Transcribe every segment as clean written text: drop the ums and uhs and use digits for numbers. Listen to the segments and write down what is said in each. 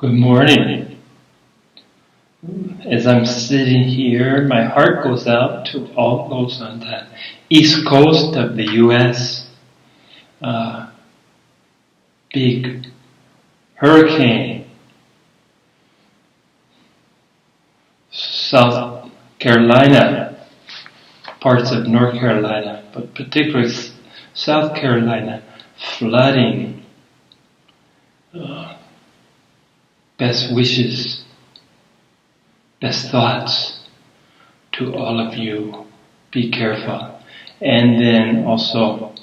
Good morning. As I'm sitting here, my heart goes out to all those on the east coast of the U.S. Big hurricane, South Carolina, parts of North Carolina, but particularly South Carolina, flooding. Best wishes, best thoughts to all of you. Be careful. And then also,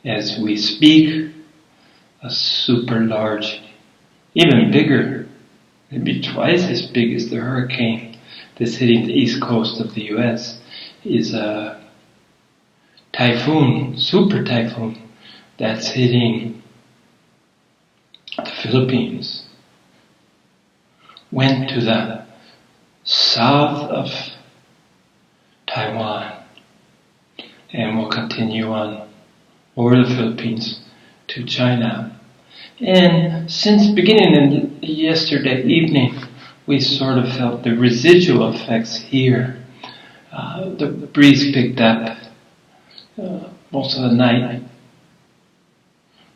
as we speak, a super large, even bigger, maybe twice as big as the hurricane that's hitting the east coast of the U.S., is a typhoon, super typhoon, that's hitting the Philippines. Went to the south of Taiwan and will continue on over the Philippines to China. And since beginning yesterday evening, we sort of felt the residual effects here. The breeze picked up most of the night.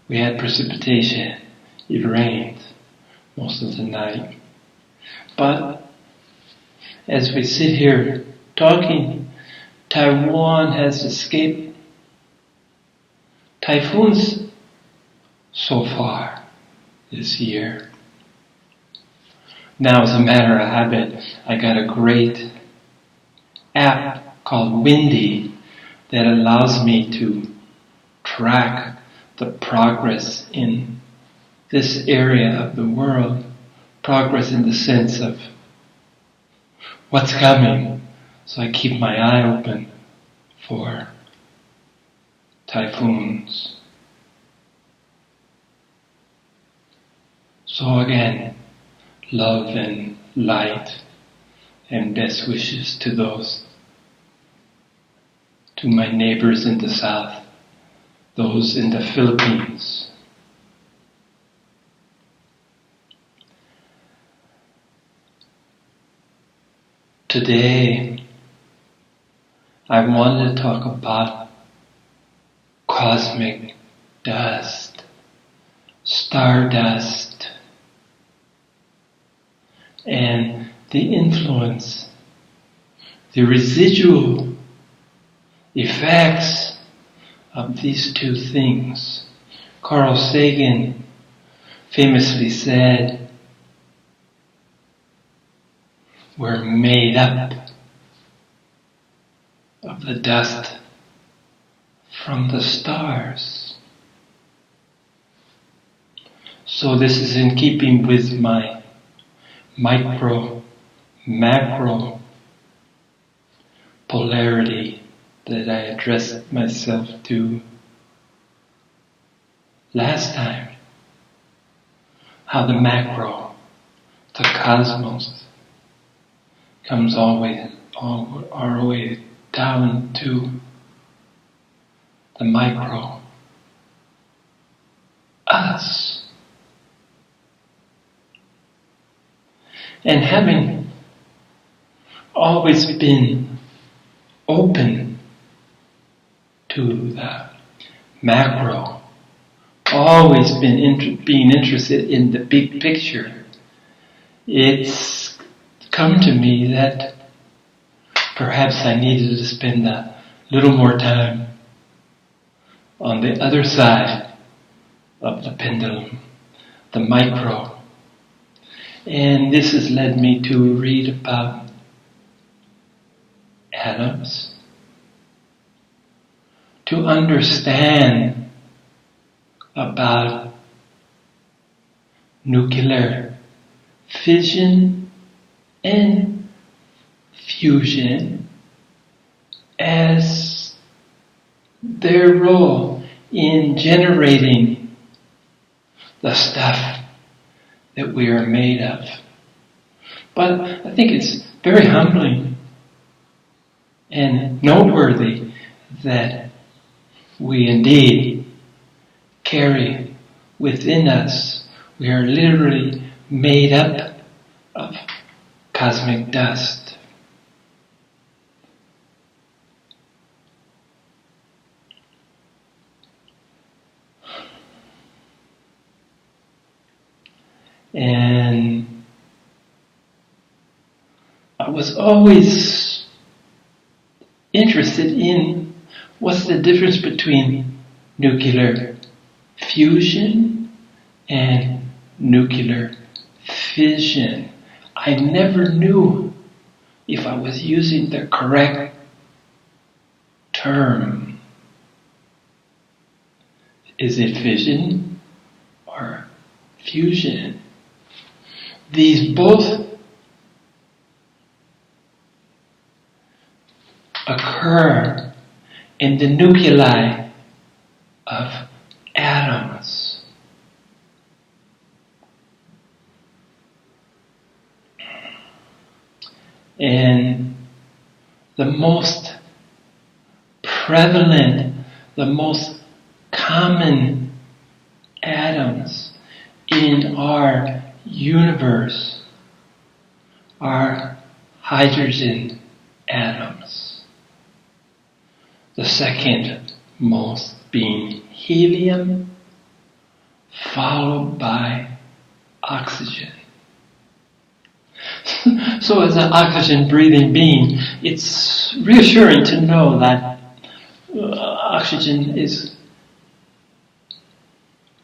We had precipitation. It rained most of the night. But as we sit here talking, Taiwan has escaped typhoons so far this year. Now, as a matter of habit, I got a great app called Windy that allows me to track the progress in this area of the world. Progress in the sense of what's coming. So I keep my eye open for typhoons. So again, love and light and best wishes to my neighbors in the south, those in the Philippines. Today, I wanted to talk about cosmic dust, stardust, and the influence, the residual effects of these two things. Carl Sagan famously said, we're made up of the dust from the stars. So this is in keeping with my micro, macro polarity that I addressed myself to last time. How the macro, the cosmos, comes all the way down to the micro, us. And having always been open to the macro, always been being interested in the big picture, it's come to me that perhaps I needed to spend a little more time on the other side of the pendulum, the micro. And this has led me to read about atoms, to understand about nuclear fission and fusion as their role in generating the stuff that we are made of. But I think it's very humbling and noteworthy that we indeed carry within us. We are literally made up of cosmic dust. And I was always interested in what's the difference between nuclear fusion and nuclear fission. I never knew if I was using the correct term. Is it fission or fusion? These both occur in the nuclei of atoms. And the most prevalent, the most common atoms in our universe are hydrogen atoms. The second most being helium, followed by oxygen. So as an oxygen-breathing being, it's reassuring to know that oxygen is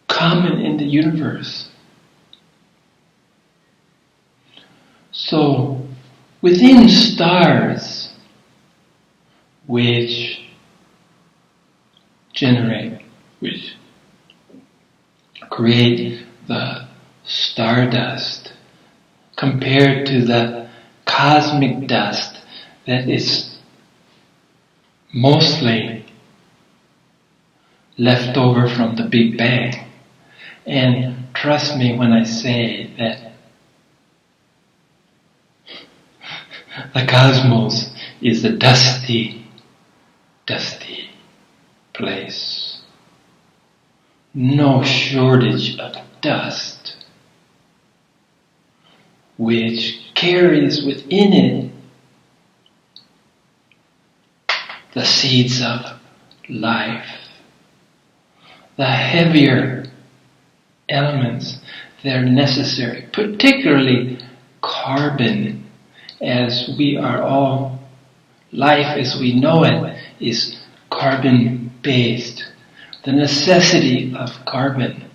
common in the universe. So within stars, which create the stardust, compared to the cosmic dust that is mostly left over from the Big Bang. And trust me when I say that the cosmos is a dusty, dusty place. No shortage of dust, which carries within it the seeds of life, the heavier elements that are necessary, particularly carbon, as we are all, life as we know it is carbon-based. The necessity of carbon.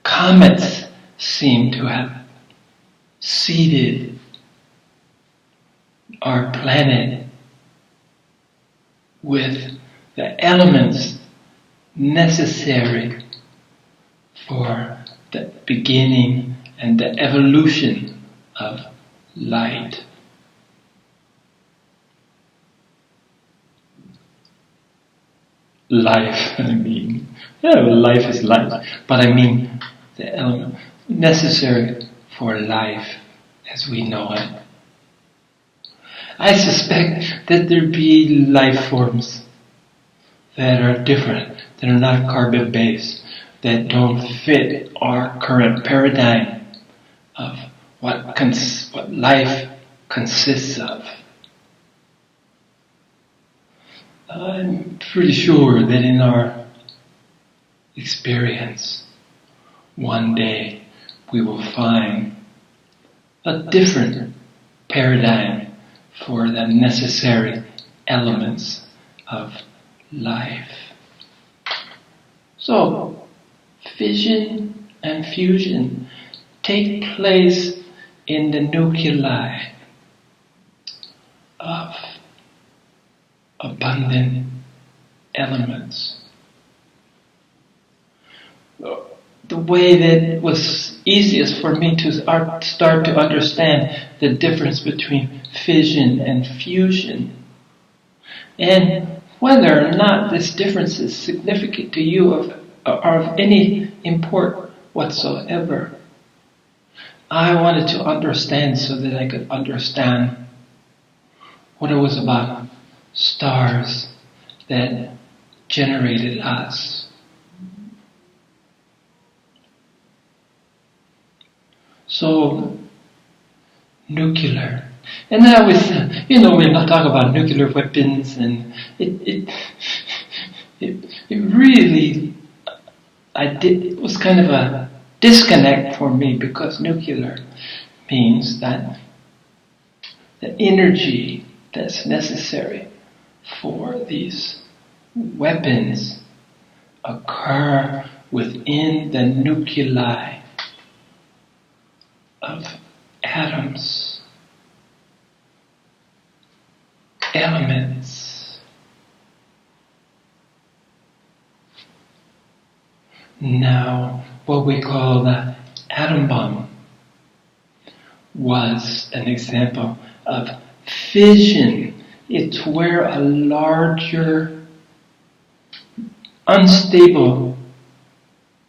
Comets seem to have seeded our planet with the elements necessary for the beginning and the evolution of light. Life, I mean. Yeah, well, life is life. But I mean the element necessary for life as we know it. I suspect that there be life forms that are different, that are not carbon-based, that don't fit our current paradigm of what life consists of. I'm pretty sure that in our experience, one day we will find a different paradigm for the necessary elements of life. So, fission and fusion take place in the nuclei of abundant elements. The way that was easiest for me to start to understand the difference between fission and fusion, and whether or not this difference is significant to you or of any import whatsoever. I wanted to understand so that I could understand what it was about stars that generated us. So, nuclear. And I was, we're not talking about nuclear weapons, and it really, it was kind of a disconnect for me, because nuclear means that the energy that's necessary for these weapons occur within the nuclei of atoms, elements. Now, what we call the atom bomb was an example of fission. It's where a larger, unstable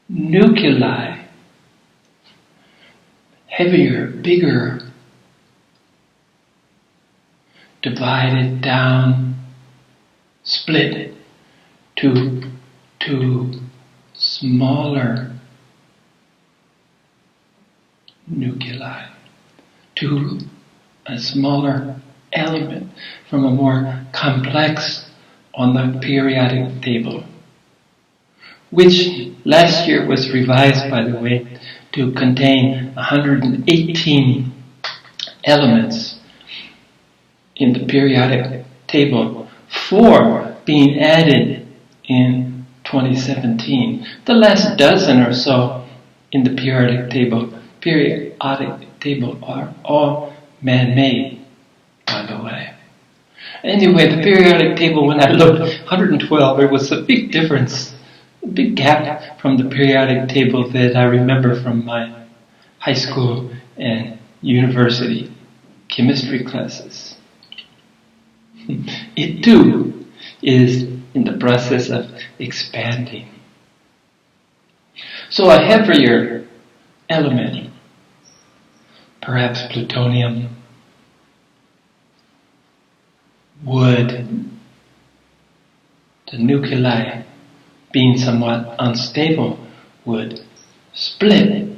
nuclei, heavier, bigger, divided down, split to smaller nuclei, to a smaller element from a more complex on the periodic table, which last year was revised, by the way, to contain 118 elements in the periodic table, 4 being added in 2017. The last dozen or so in the periodic table are all man-made, by the way. Anyway, the periodic table, when I looked, 112, there was a big difference, a big gap from the periodic table that I remember from my high school and university chemistry classes. It too is in the process of expanding. So a heavier element, perhaps plutonium, would, the nuclei being somewhat unstable, would split,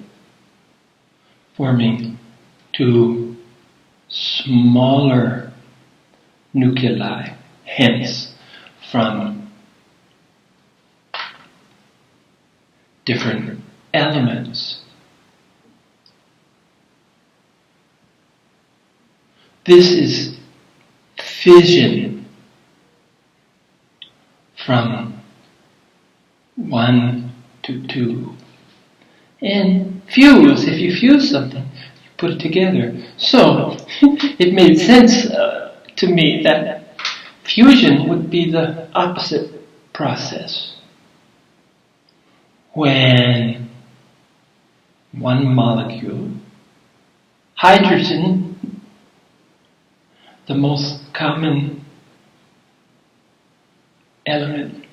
forming 2 smaller nuclei, hence from different elements. This is fission from 1 to 2. And fuse, if you fuse something, you put it together. So it made sense to me that fusion would be the opposite process. When one molecule, hydrogen, the most common element,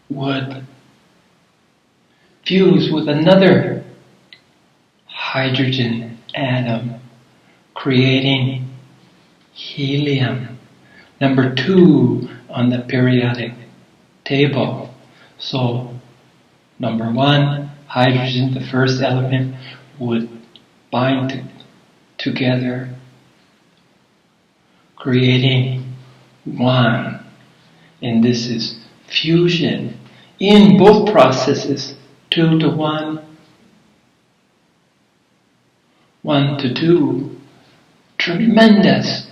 would fuse with another hydrogen atom, creating helium, number 2 on the periodic table. So, number 1, hydrogen, the first element, would bind together, creating 1. And this is fusion. In both processes, 2 to 1, 1 to 2, tremendous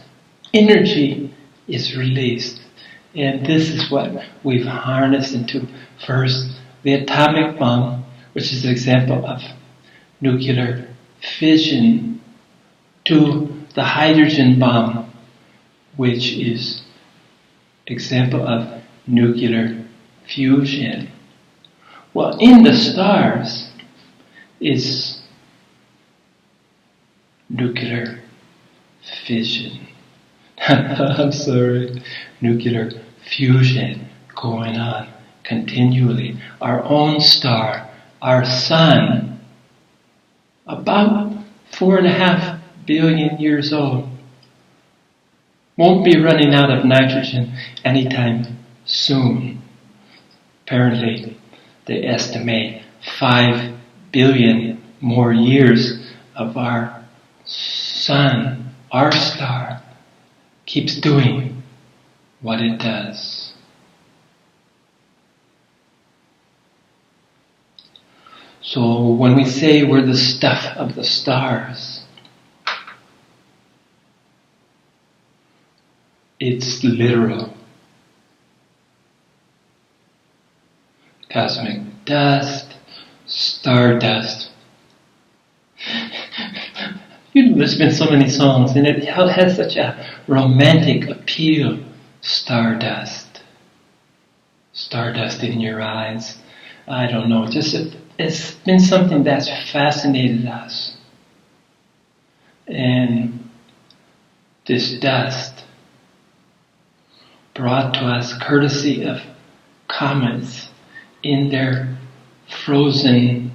energy is released. And this is what we've harnessed into, first, the atomic bomb, which is an example of nuclear fission, to the hydrogen bomb, which is example of nuclear fusion. Well, in the stars is nuclear fission. I'm sorry, nuclear fusion going on continually. Our own star, our sun, about 4.5 billion years old, won't be running out of nitrogen anytime soon. Apparently, they estimate 5 billion more years of our sun, our star, keeps doing what it does. So when we say we're the stuff of the stars, it's literal. Cosmic dust, stardust. There's been so many songs, and it has such a romantic appeal. Stardust. Stardust in your eyes. I don't know, it's been something that's fascinated us. And this dust brought to us courtesy of comets in their frozen,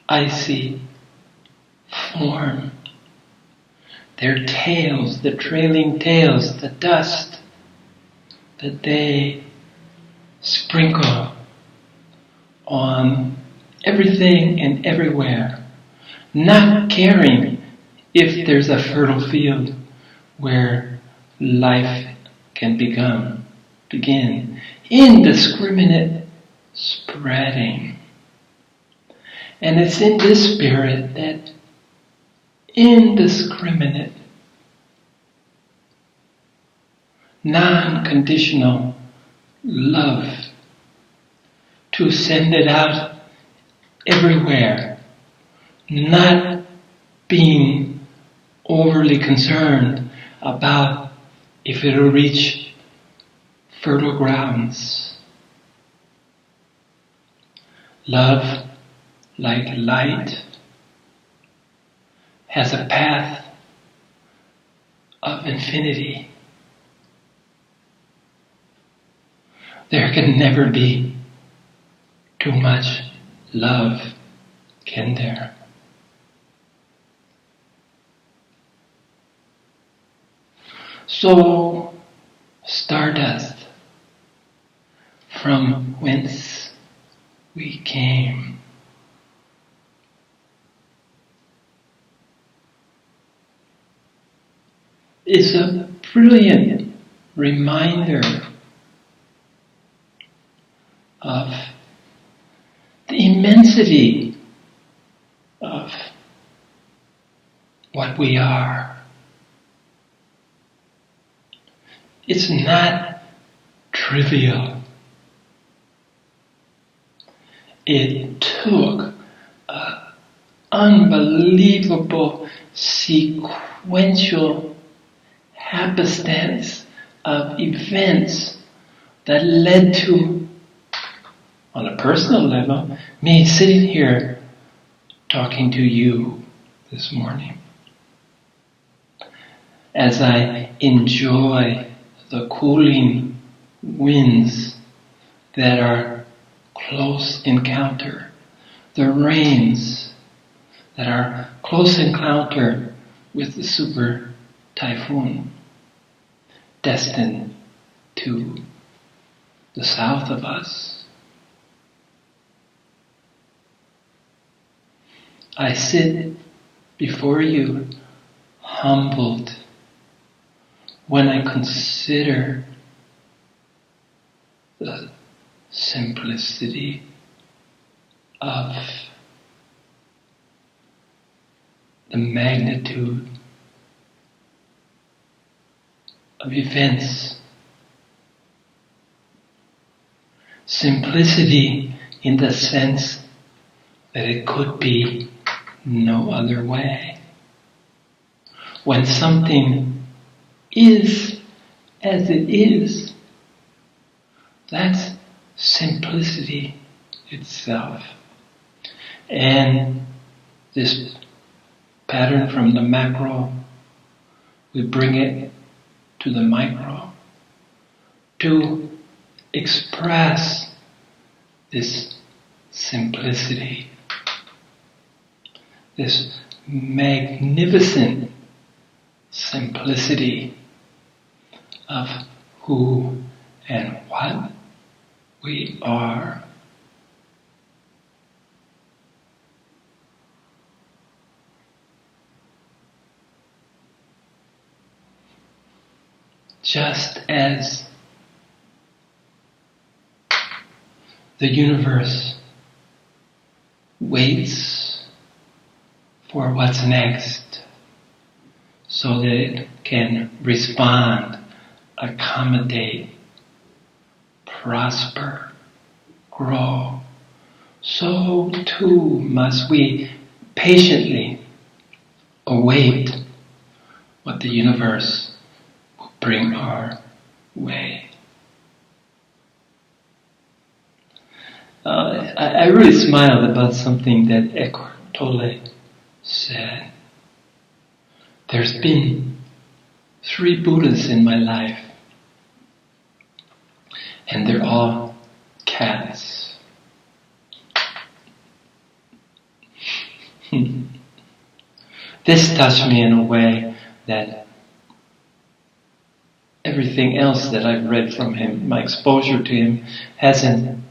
icy form. Their tails, the trailing tails, the dust that they sprinkle on everything and everywhere, not caring if there's a fertile field where life can begin. Indiscriminate spreading. And it's in this spirit that indiscriminate, non-conditional love, to send it out everywhere, not being overly concerned about if it'll reach fertile grounds. Love, like light, has a path of infinity. There can never be too much love, can there? So, stardust, from whence we came. Is a brilliant reminder of the immensity of what we are. It's not trivial. It took an unbelievable sequential happenstance of events that led to, on a personal level, me sitting here talking to you this morning. As I enjoy the cooling winds that are close encounter, the rains that are close encounter with the super typhoon destined to the south of us. I sit before you humbled when I consider the simplicity of the magnitude of events. Simplicity in the sense that it could be no other way. When something is as it is, that's simplicity itself. And this pattern from the macro, we bring it to the micro to express this simplicity, this magnificent simplicity of who and what we are. just as the universe waits for what's next so that it can respond, accommodate, prosper, grow, so too must we patiently await what the universe will bring our way. I really smiled about something that Eckhart Tolle said. There's been 3 Buddhas in my life, and they're all cats. This touched me in a way that everything else that I've read from him, my exposure to him, hasn't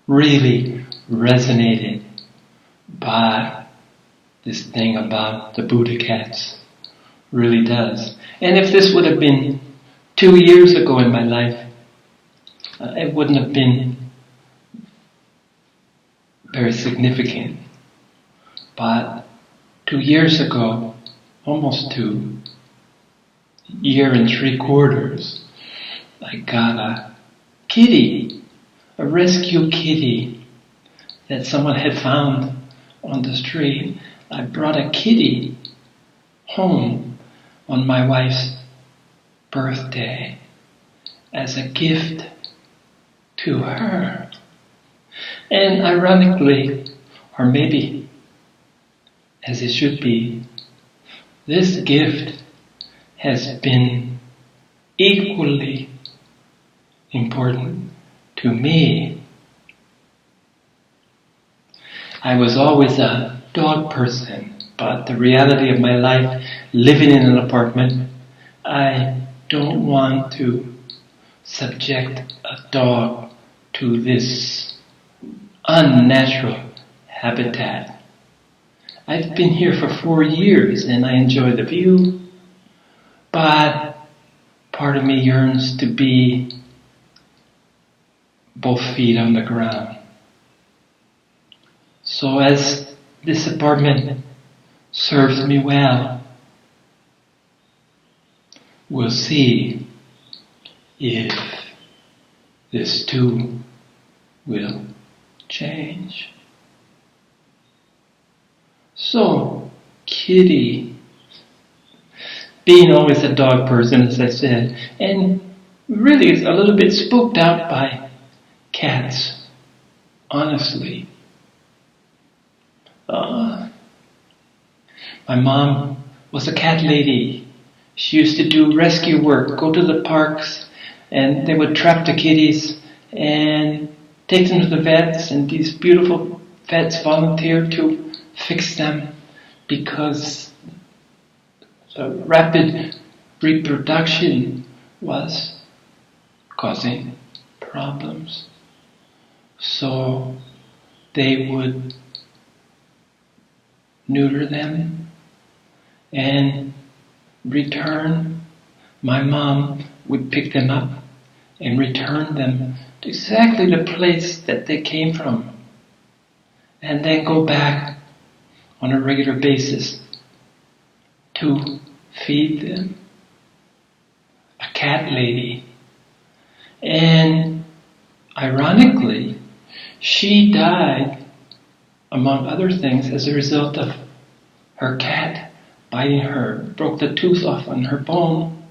really resonated. But this thing about the Buddha cats really does. And if this would have been 2 years ago in my life, it wouldn't have been very significant. But 2 years ago, almost 2 year and 3/4, I got a kitty, a rescue kitty that someone had found on the street. I brought a kitty home on my wife's birthday as a gift to her. And ironically, or maybe as it should be, this gift has been equally important to me. I was always a dog person, but the reality of my life, living in an apartment, I don't want to subject a dog to this unnatural habitat. I've been here for 4 years and I enjoy the view, but part of me yearns to be both feet on the ground. So as this apartment serves me well, we'll see if this too will change. So, kitty, being always a dog person, as I said, and really is a little bit spooked out by cats, honestly. My mom was a cat lady. She used to do rescue work, go to the parks, and they would trap the kitties and take them to the vets, and these beautiful vets volunteered to fix them because rapid reproduction was causing problems. So they would neuter them and return. My mom would pick them up and return them to exactly the place that they came from, and then go back on a regular basis to feed them. A cat lady. And ironically, she died, among other things, as a result of her cat biting her, broke the tooth off on her bone.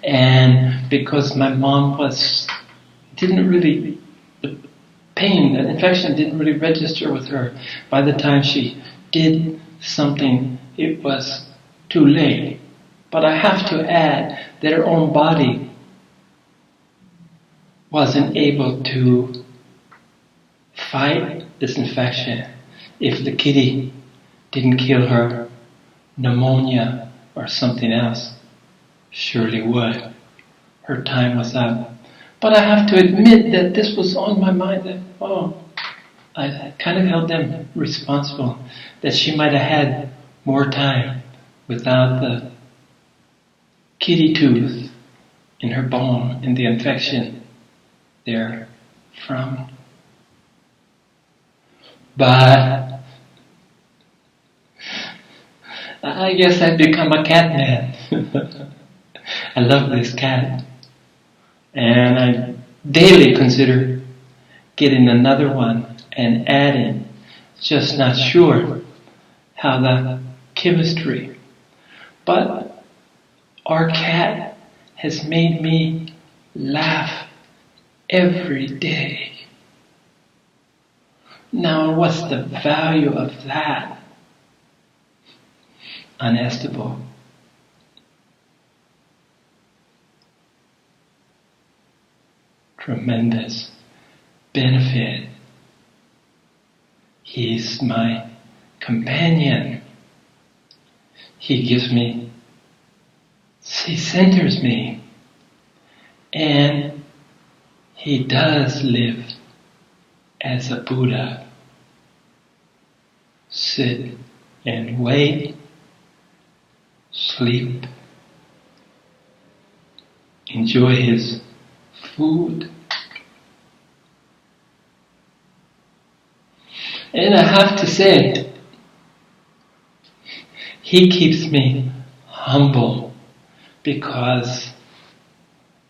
And because my mom the pain, the infection didn't really register with her. By the time she did something, it was too late. But I have to add that her own body wasn't able to fight this infection. If the kitty didn't kill her, pneumonia or something else surely would. Her time was up. But I have to admit that this was on my mind, that, I kind of held them responsible, that she might have had more time without the kitty tooth in her bone and the infection there from. But I guess I've become a cat man. I love this cat. And I daily consider getting another one and adding. Just not sure how the chemistry. But our cat has made me laugh every day. Now, what's the value of that? Unestimable. Tremendous benefit. He's my companion. He centers me. And he does live as a Buddha. Sit and wait, sleep, enjoy his food. And I have to say, he keeps me humble because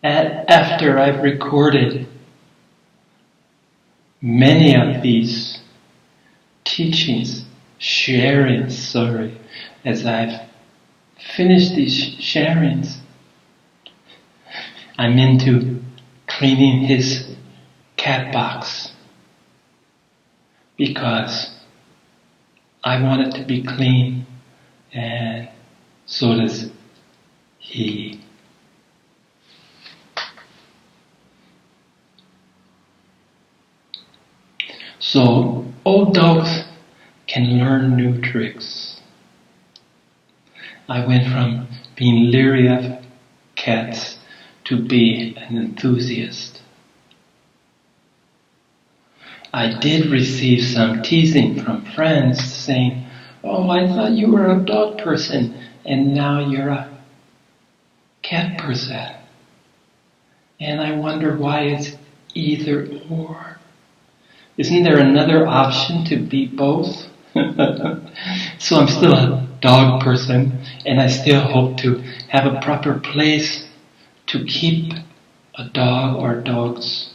after I've recorded many of these teachings, as I've finished these sharings, I'm into cleaning his cat box because I want it to be clean, and so does he. So old dogs can learn new tricks. I went from being leery of cats to be an enthusiast. I did receive some teasing from friends saying, "Oh, I thought you were a dog person and now you're a cat person." And I wonder why it's either or. Isn't there another option to be both? So I'm still a dog person, and I still hope to have a proper place to keep a dog or dogs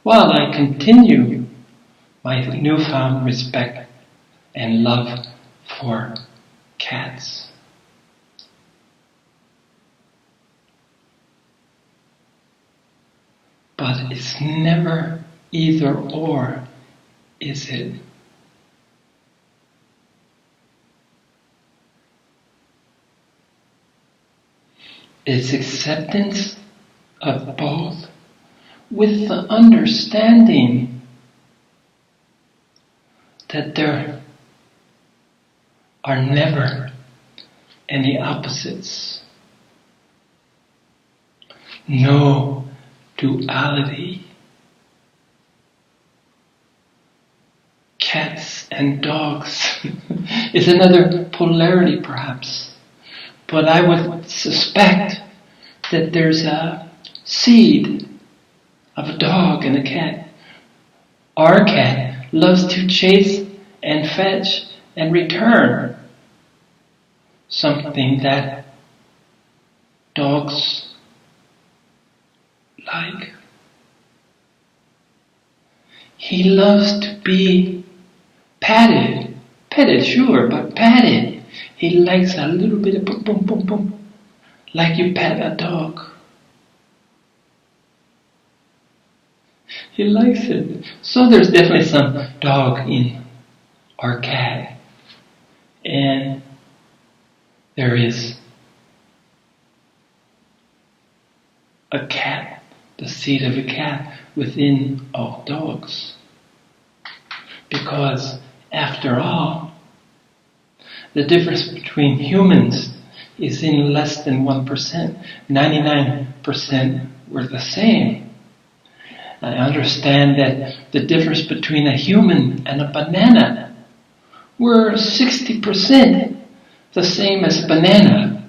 while I continue my newfound respect and love for cats. But it's never either or, is it? It's acceptance of both with the understanding that there are never any opposites. No duality. Cats and dogs is another polarity perhaps. But I would suspect that there's a seed of a dog and a cat. Our cat loves to chase and fetch and return, something that dogs like. He loves to be patted, sure, but patted. He likes a little bit of boom, boom, boom, boom, like you pat a dog. He likes it. So there's definitely some dog in our cat. And there is a cat, the seed of a cat within all dogs. Because after all, the difference between humans is in less than 1%. 99% were the same. I understand that the difference between a human and a banana were 60% the same as banana.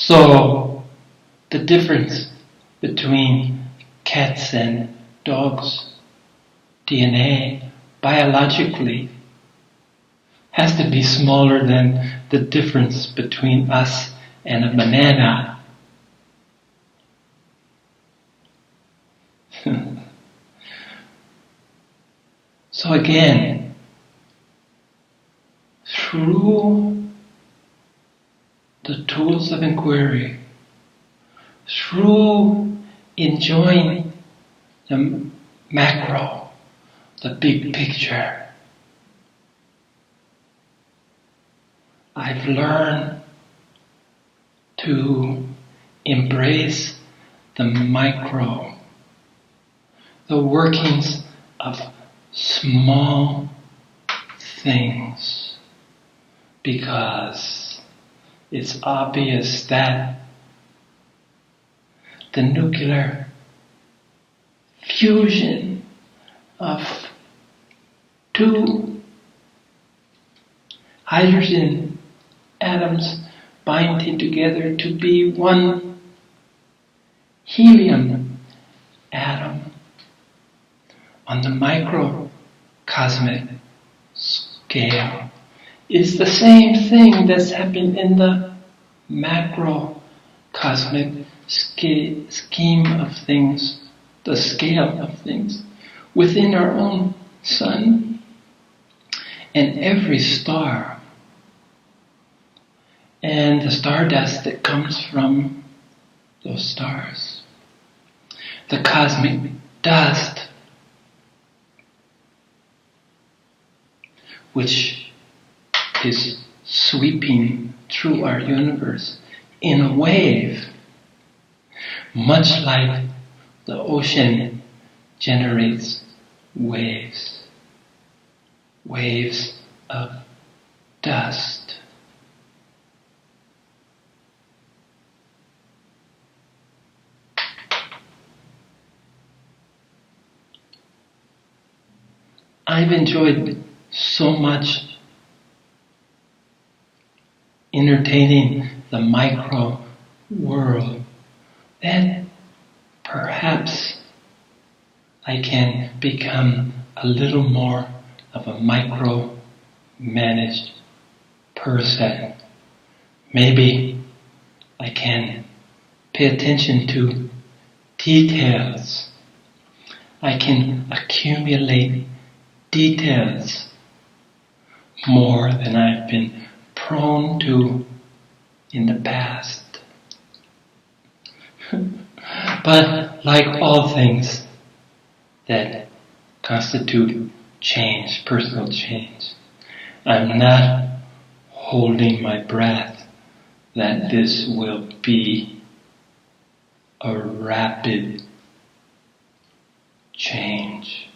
So, the difference between cats and dogs, DNA, biologically, has to be smaller than the difference between us and a banana. So again, through the tools of inquiry, through enjoying the macro, the big picture, I've learned to embrace the micro, the workings of small things, because it's obvious that the nuclear fusion of two hydrogen atoms binding together to be one helium atom on the microcosmic scale is the same thing that's happening in the macrocosmic scheme of things, the scale of things, within our own sun and every star and the stardust that comes from those stars. The cosmic dust, which is sweeping through our universe in a wave, much like the ocean generates waves, waves of dust. I've enjoyed so much entertaining the micro world that perhaps I can become a little more of a micro-managed person. Maybe I can pay attention to details. I can accumulate details more than I've been prone to in the past. But like all things that constitute change, personal change, I'm not holding my breath that this will be a rapid change.